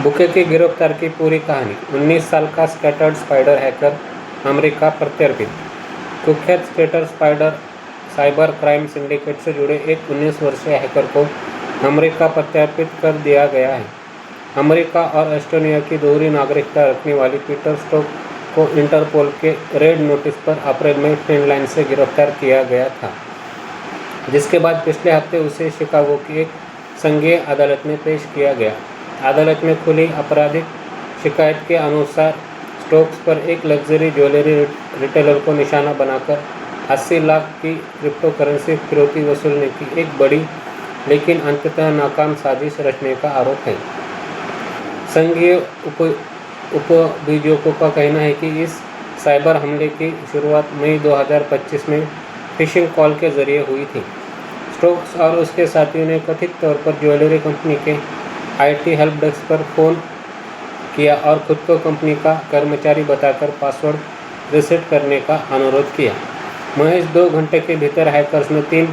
Bouquet की गिरफ्तार की पूरी कहानी। 19 साल का स्कैटर्ड स्पाइडर हैकर अमेरिका प्रत्यर्पित। कुख्यात scattered spider cyber crime syndicate से जुड़े एक 19 वर्षीय हैकर को अमेरिका प्रत्यर्पित कर दिया गया है। अमेरिका और एस्टोनिया की दोहरी नागरिकता रखने वाली पीटर स्टोक को इंटरपोल के रेड नोटिस पर अप्रैल में फिनलैंड से गिरफ्तार किया गया था, जिसके बाद पिछले हफ्ते उसे शिकागो की एक संघीय अदालत में पेश किया गया। अदालत में खुली आपराधिक शिकायत के अनुसार स्टोक्स पर एक लग्जरी ज्वेलरी रिटेलर को निशाना बनाकर 80 लाख की क्रिप्टोकरेंसी फिरौती वसूलने की एक बड़ी लेकिन अंततः नाकाम साजिश रचने का आरोप है। संघीय उपअभियोजकों का कहना है कि इस साइबर हमले की शुरुआत मई 2025 में फिशिंग कॉल के जरिए हुई थी। स्टोक्स और उसके साथियों ने कथित तौर पर ज्वेलरी कंपनी के IT हेल्प डेस्क पर फ़ोन किया और खुद को कंपनी का कर्मचारी बताकर पासवर्ड रीसेट करने का अनुरोध किया। महज 2 घंटे के भीतर हैकर्स ने 3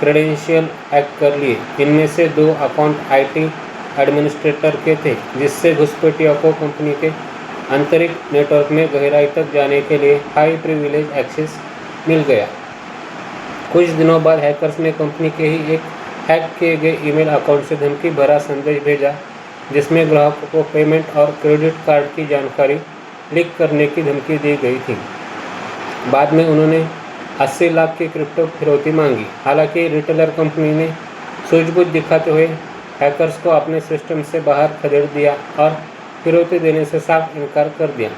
क्रेडेंशियल हैक कर लिए। इनमें से 2 अकाउंट IT एडमिनिस्ट्रेटर के थे, जिससे घुसपैठियों को कंपनी के आंतरिक नेटवर्क में गहराई तक जाने के लिए हाई प्रिविलेज एक्सेस मिल गया। कुछ दिनों बाद हैकर्स ने कंपनी के ही एक हैक किए गए ईमेल अकाउंट से धमकी भरा संदेश भेजा, जिसमें ग्राहकों को पेमेंट और क्रेडिट कार्ड की जानकारी लीक करने की धमकी दी गई थी। बाद में उन्होंने 80 लाख की क्रिप्टो फिरौती मांगी। हालांकि रिटेलर कंपनी ने सूझबूझ दिखाते हुए हैकर्स को अपने सिस्टम से बाहर खदेड़ दिया और फिरौती देने से साफ इनकार कर दिया।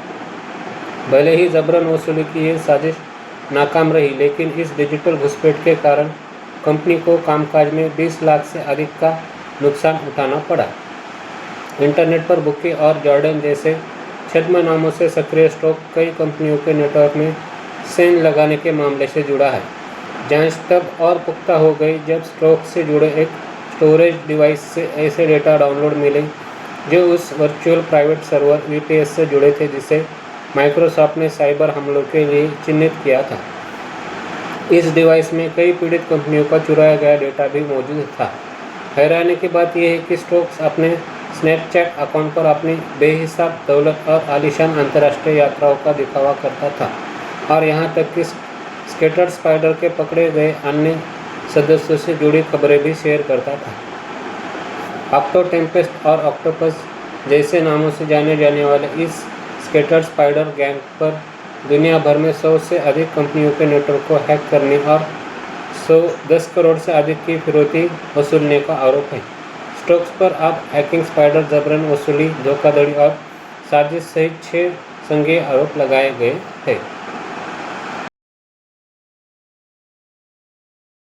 भले ही जबरन वसूली की ये साजिश नाकाम रही, लेकिन इस डिजिटल घुसपैठ के कारण कंपनी को कामकाज में 20 लाख से अधिक का नुकसान उठाना पड़ा। इंटरनेट पर बुके और जॉर्डन जैसे छद्म नामों से सक्रिय स्टोक कई कंपनियों के नेटवर्क में सेंध लगाने के मामले से जुड़ा है। जांच तब और पुख्ता हो गई जब स्टोक से जुड़े एक स्टोरेज डिवाइस से ऐसे डेटा डाउनलोड मिले जो उस वर्चुअल प्राइवेट सर्वर VPS से जुड़े थे, जिसे माइक्रोसॉफ्ट ने साइबर हमलों के लिए चिन्हित किया था। इस डिवाइस में कई पीड़ित कंपनियों का चुराया गया डेटा भी मौजूद था। हैरानी की बात यह है कि स्टोक्स अपने स्नैपचैट अकाउंट पर अपनी बेहिसाब दौलत और आलीशान अंतर्राष्ट्रीय यात्राओं का दिखावा करता था, और यहाँ तक कि स्कैटर्ड स्पाइडर के पकड़े गए अन्य सदस्यों से जुड़ी खबरें भी शेयर करता था। ऑक्टोटेम्पेस्ट और ऑक्टोपस जैसे नामों से जाने जाने वाले इस स्कैटर्ड स्पाइडर गैंग पर दुनिया भर में 100 से अधिक कंपनियों के नेटवर्क को हैक करने और 10 करोड़ से अधिक की फिरौती वसूलने का आरोप है। स्टोक्स पर अब हैकिंग, स्पाइडर जबरन वसूली, धोखाधड़ी और साजिश सहित 6 संज्ञेय आरोप लगाए गए थे।